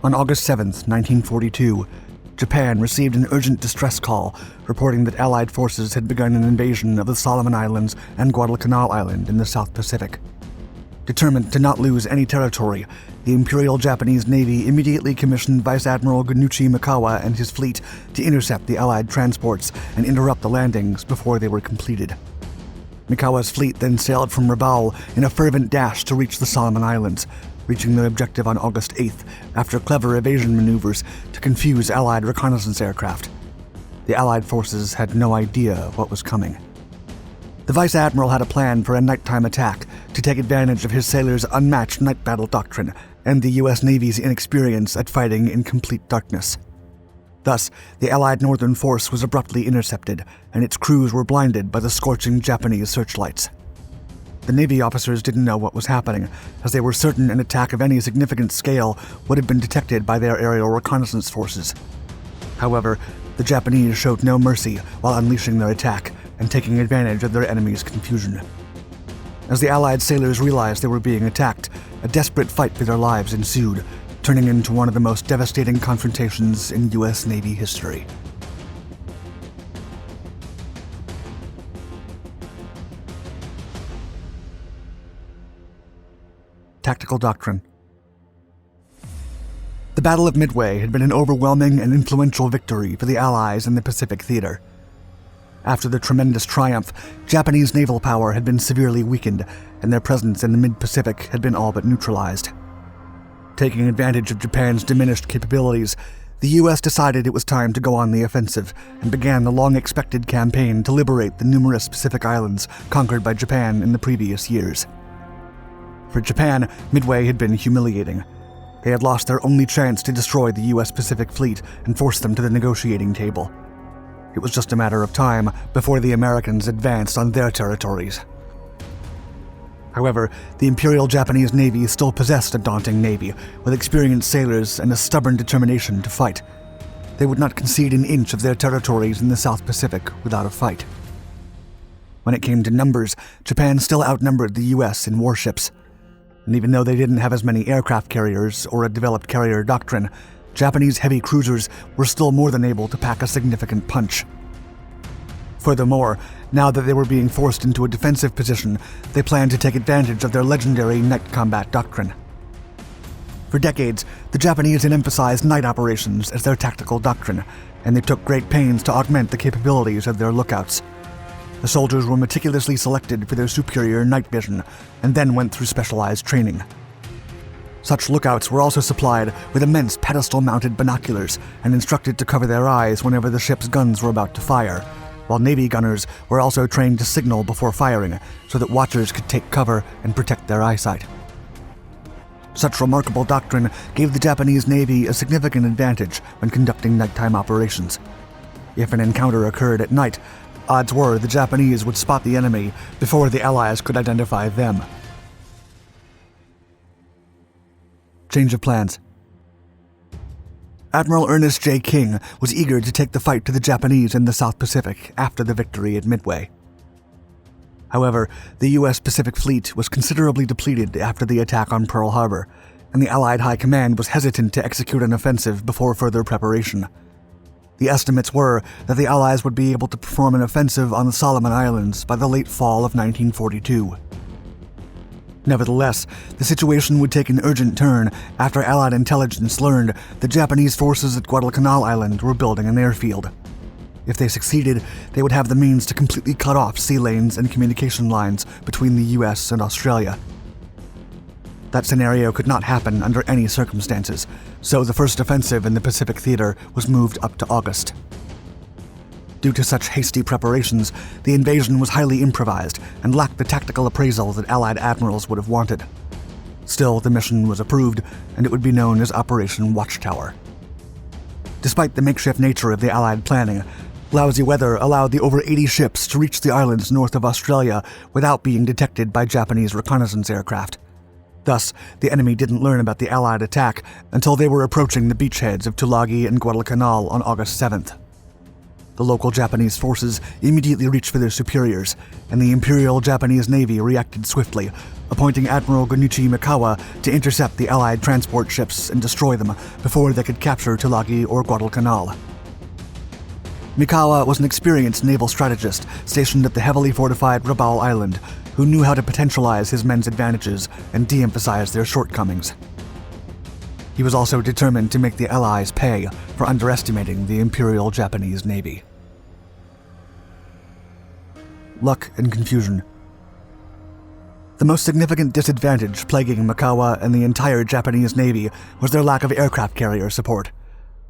On August 7, 1942, Japan received an urgent distress call reporting that Allied forces had begun an invasion of the Solomon Islands and Guadalcanal Island in the South Pacific. Determined to not lose any territory, the Imperial Japanese Navy immediately commissioned Vice Admiral Gunichi Mikawa and his fleet to intercept the Allied transports and interrupt the landings before they were completed. Mikawa's fleet then sailed from Rabaul in a fervent dash to reach the Solomon Islands, reaching their objective on August 8th after clever evasion maneuvers to confuse Allied reconnaissance aircraft. The Allied forces had no idea what was coming. The Vice Admiral had a plan for a nighttime attack to take advantage of his sailors' unmatched night battle doctrine and the U.S. Navy's inexperience at fighting in complete darkness. Thus, the Allied northern force was abruptly intercepted, and its crews were blinded by the scorching Japanese searchlights. The Navy officers didn't know what was happening, as they were certain an attack of any significant scale would have been detected by their aerial reconnaissance forces. However, the Japanese showed no mercy while unleashing their attack and taking advantage of their enemy's confusion. As the Allied sailors realized they were being attacked, a desperate fight for their lives ensued, turning into one of the most devastating confrontations in U.S. Navy history. Tactical Doctrine. The Battle of Midway had been an overwhelming and influential victory for the Allies in the Pacific theater. After the tremendous triumph, Japanese naval power had been severely weakened, and their presence in the mid-Pacific had been all but neutralized. Taking advantage of Japan's diminished capabilities, the U.S. decided it was time to go on the offensive and began the long-expected campaign to liberate the numerous Pacific islands conquered by Japan in the previous years. For Japan, Midway had been humiliating. They had lost their only chance to destroy the U.S. Pacific Fleet and force them to the negotiating table. It was just a matter of time before the Americans advanced on their territories. However, the Imperial Japanese Navy still possessed a daunting navy, with experienced sailors and a stubborn determination to fight. They would not concede an inch of their territories in the South Pacific without a fight. When it came to numbers, Japan still outnumbered the U.S. in warships. And even though they didn't have as many aircraft carriers or a developed carrier doctrine, Japanese heavy cruisers were still more than able to pack a significant punch. Furthermore, now that they were being forced into a defensive position, they planned to take advantage of their legendary night combat doctrine. For decades, the Japanese had emphasized night operations as their tactical doctrine, and they took great pains to augment the capabilities of their lookouts. The soldiers were meticulously selected for their superior night vision, and then went through specialized training. Such lookouts were also supplied with immense pedestal-mounted binoculars and instructed to cover their eyes whenever the ship's guns were about to fire, while Navy gunners were also trained to signal before firing so that watchers could take cover and protect their eyesight. Such remarkable doctrine gave the Japanese Navy a significant advantage when conducting nighttime operations. If an encounter occurred at night, odds were the Japanese would spot the enemy before the Allies could identify them. Change of plans. Admiral Ernest J. King was eager to take the fight to the Japanese in the South Pacific after the victory at Midway. However, the U.S. Pacific Fleet was considerably depleted after the attack on Pearl Harbor, and the Allied High Command was hesitant to execute an offensive before further preparation. The estimates were that the Allies would be able to perform an offensive on the Solomon Islands by the late fall of 1942. Nevertheless, the situation would take an urgent turn after Allied intelligence learned the Japanese forces at Guadalcanal Island were building an airfield. If they succeeded, they would have the means to completely cut off sea lanes and communication lines between the US and Australia. That scenario could not happen under any circumstances, so the first offensive in the Pacific theater was moved up to August. Due to such hasty preparations, the invasion was highly improvised and lacked the tactical appraisal that Allied admirals would have wanted. Still, the mission was approved, and it would be known as Operation Watchtower. Despite the makeshift nature of the Allied planning, lousy weather allowed the over 80 ships to reach the islands north of Australia without being detected by Japanese reconnaissance aircraft. Thus, the enemy didn't learn about the Allied attack until they were approaching the beachheads of Tulagi and Guadalcanal on August 7th. The local Japanese forces immediately reached for their superiors, and the Imperial Japanese Navy reacted swiftly, appointing Admiral Gunichi Mikawa to intercept the Allied transport ships and destroy them before they could capture Tulagi or Guadalcanal. Mikawa was an experienced naval strategist stationed at the heavily fortified Rabaul Island, who knew how to potentialize his men's advantages and de-emphasize their shortcomings. He was also determined to make the Allies pay for underestimating the Imperial Japanese Navy. Luck and confusion. The most significant disadvantage plaguing Mikawa and the entire Japanese Navy was their lack of aircraft carrier support.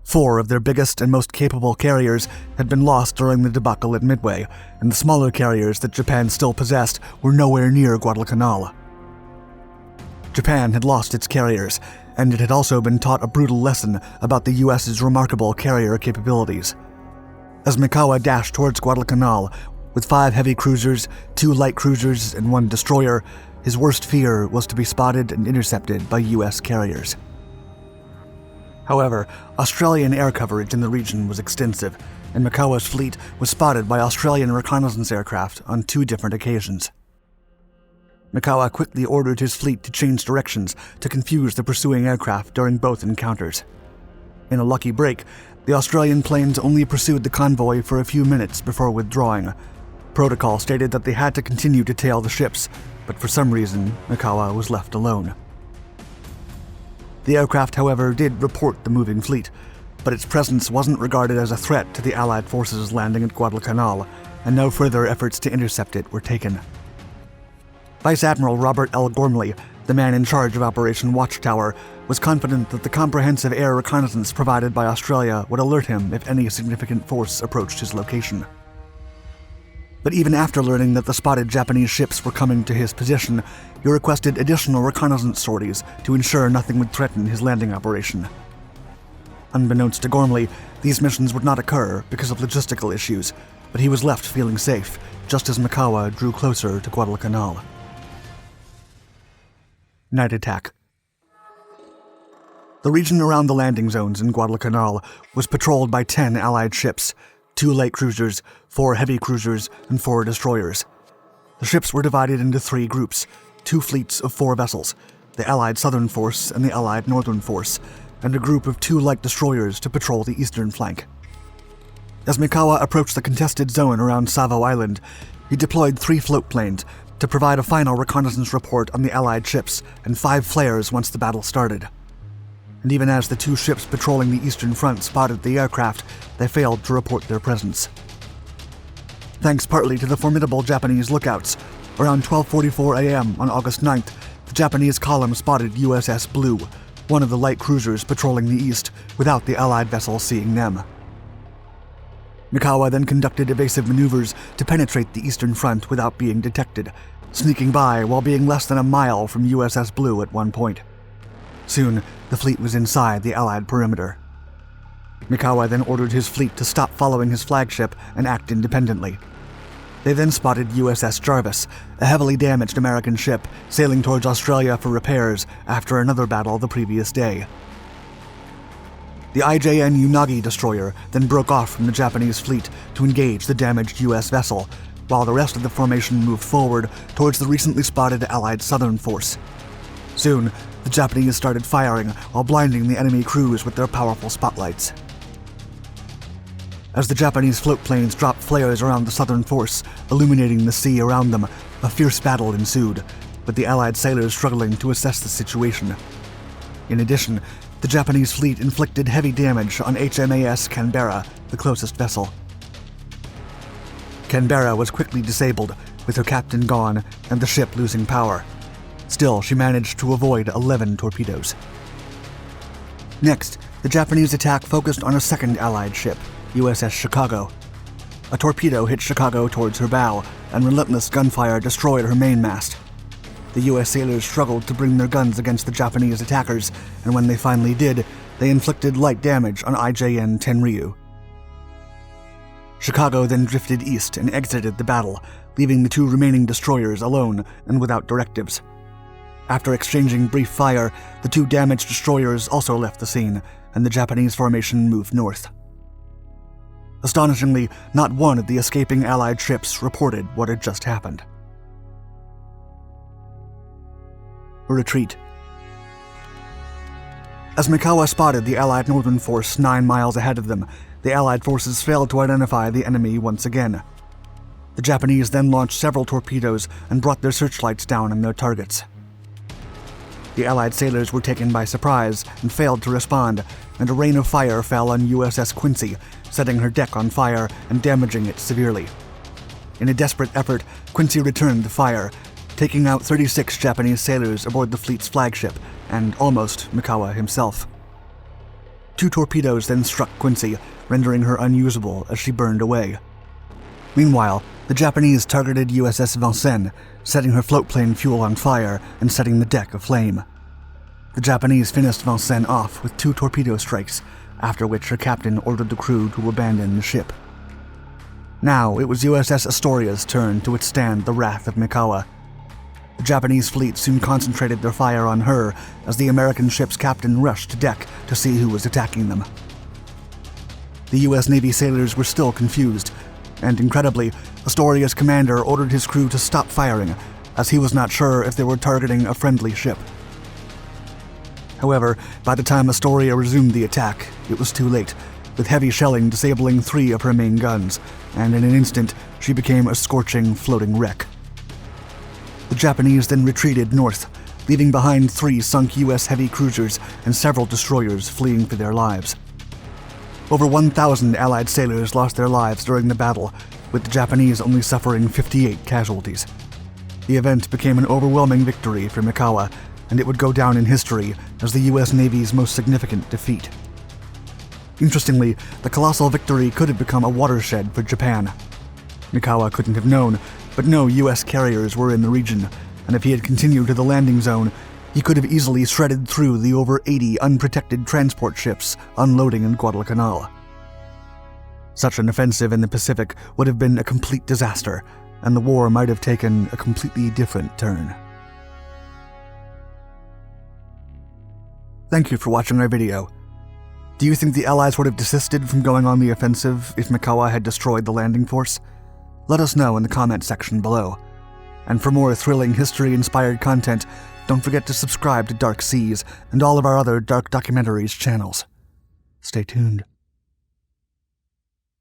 4 of their biggest and most capable carriers had been lost during the debacle at Midway, and the smaller carriers that Japan still possessed were nowhere near Guadalcanal. Japan had lost its carriers, and it had also been taught a brutal lesson about the US's remarkable carrier capabilities. As Mikawa dashed towards Guadalcanal, with 5 heavy cruisers, 2 light cruisers, and 1 destroyer, his worst fear was to be spotted and intercepted by US carriers. However, Australian air coverage in the region was extensive, and Mikawa's fleet was spotted by Australian reconnaissance aircraft on 2 different occasions. Mikawa quickly ordered his fleet to change directions to confuse the pursuing aircraft during both encounters. In a lucky break, the Australian planes only pursued the convoy for a few minutes before withdrawing. Protocol stated that they had to continue to tail the ships, but for some reason, Mikawa was left alone. The aircraft, however, did report the moving fleet, but its presence wasn't regarded as a threat to the Allied forces landing at Guadalcanal, and no further efforts to intercept it were taken. Vice Admiral Robert L. Gormley, the man in charge of Operation Watchtower, was confident that the comprehensive air reconnaissance provided by Australia would alert him if any significant force approached his location. But even after learning that the spotted Japanese ships were coming to his position, he requested additional reconnaissance sorties to ensure nothing would threaten his landing operation. Unbeknownst to Gormley, these missions would not occur because of logistical issues, but he was left feeling safe, just as Mikawa drew closer to Guadalcanal. Night attack. The region around the landing zones in Guadalcanal was patrolled by 10 Allied ships, 2 light cruisers, 4 heavy cruisers, and 4 destroyers. The ships were divided into 3 groups, 2 fleets of 4 vessels, the Allied Southern Force and the Allied Northern Force, and a group of 2 light destroyers to patrol the eastern flank. As Mikawa approached the contested zone around Savo Island, he deployed 3 float planes to provide a final reconnaissance report on the Allied ships and 5 flares once the battle started. And even as the 2 ships patrolling the eastern front spotted the aircraft, they failed to report their presence. Thanks partly to the formidable Japanese lookouts, around 12:44 a.m. on August 9th, the Japanese column spotted USS Blue, one of the light cruisers patrolling the east, without the Allied vessel seeing them. Mikawa then conducted evasive maneuvers to penetrate the eastern front without being detected, sneaking by while being less than a mile from USS Blue at one point. Soon, the fleet was inside the Allied perimeter. Mikawa then ordered his fleet to stop following his flagship and act independently. They then spotted USS Jarvis, a heavily damaged American ship sailing towards Australia for repairs after another battle the previous day. The IJN Unagi destroyer then broke off from the Japanese fleet to engage the damaged US vessel, while the rest of the formation moved forward towards the recently spotted Allied Southern Force. Soon, the Japanese started firing while blinding the enemy crews with their powerful spotlights. As the Japanese float planes dropped flares around the Southern Force, illuminating the sea around them, a fierce battle ensued, with the Allied sailors struggling to assess the situation. In addition, the Japanese fleet inflicted heavy damage on HMAS Canberra, the closest vessel. Canberra was quickly disabled, with her captain gone and the ship losing power. Still, she managed to avoid 11 torpedoes. Next, the Japanese attack focused on a second Allied ship, USS Chicago. A torpedo hit Chicago towards her bow, and relentless gunfire destroyed her mainmast. The US sailors struggled to bring their guns against the Japanese attackers, and when they finally did, they inflicted light damage on IJN Tenryu. Chicago then drifted east and exited the battle, leaving the 2 remaining destroyers alone and without directives. After exchanging brief fire, the 2 damaged destroyers also left the scene, and the Japanese formation moved north. Astonishingly, not one of the escaping Allied ships reported what had just happened. a retreat. As Mikawa spotted the Allied northern force 9 miles ahead of them, the Allied forces failed to identify the enemy once again. The Japanese then launched several torpedoes and brought their searchlights down on their targets. The Allied sailors were taken by surprise and failed to respond, and a rain of fire fell on USS Quincy, setting her deck on fire and damaging it severely. In a desperate effort, Quincy returned the fire, taking out 36 Japanese sailors aboard the fleet's flagship, and almost Mikawa himself. 2 torpedoes then struck Quincy, rendering her unusable as she burned away. Meanwhile, the Japanese targeted USS Vincennes, setting her floatplane fuel on fire and setting the deck aflame. The Japanese finished Vincennes off with 2 torpedo strikes, after which her captain ordered the crew to abandon the ship. Now it was USS Astoria's turn to withstand the wrath of Mikawa. The Japanese fleet soon concentrated their fire on her as the American ship's captain rushed to deck to see who was attacking them. The U.S. Navy sailors were still confused, and incredibly, Astoria's commander ordered his crew to stop firing, as he was not sure if they were targeting a friendly ship. However, by the time Astoria resumed the attack, it was too late, with heavy shelling disabling 3 of her main guns, and in an instant, she became a scorching, floating wreck. The Japanese then retreated north, leaving behind 3 sunk U.S. heavy cruisers and several destroyers fleeing for their lives. Over 1,000 Allied sailors lost their lives during the battle, with the Japanese only suffering 58 casualties. The event became an overwhelming victory for Mikawa, and it would go down in history as the U.S. Navy's most significant defeat. Interestingly, the colossal victory could have become a watershed for Japan. Mikawa couldn't have known, but no U.S. carriers were in the region, and if he had continued to the landing zone, he could have easily shredded through the over 80 unprotected transport ships unloading in Guadalcanal. Such an offensive in the Pacific would have been a complete disaster, and the war might have taken a completely different turn. Thank you for watching our video. Do you think the Allies would have desisted from going on the offensive if Mikawa had destroyed the landing force? Let us know in the comment section below. And for more thrilling history-inspired content, don't forget to subscribe to Dark Seas and all of our other Dark Documentaries channels. Stay tuned.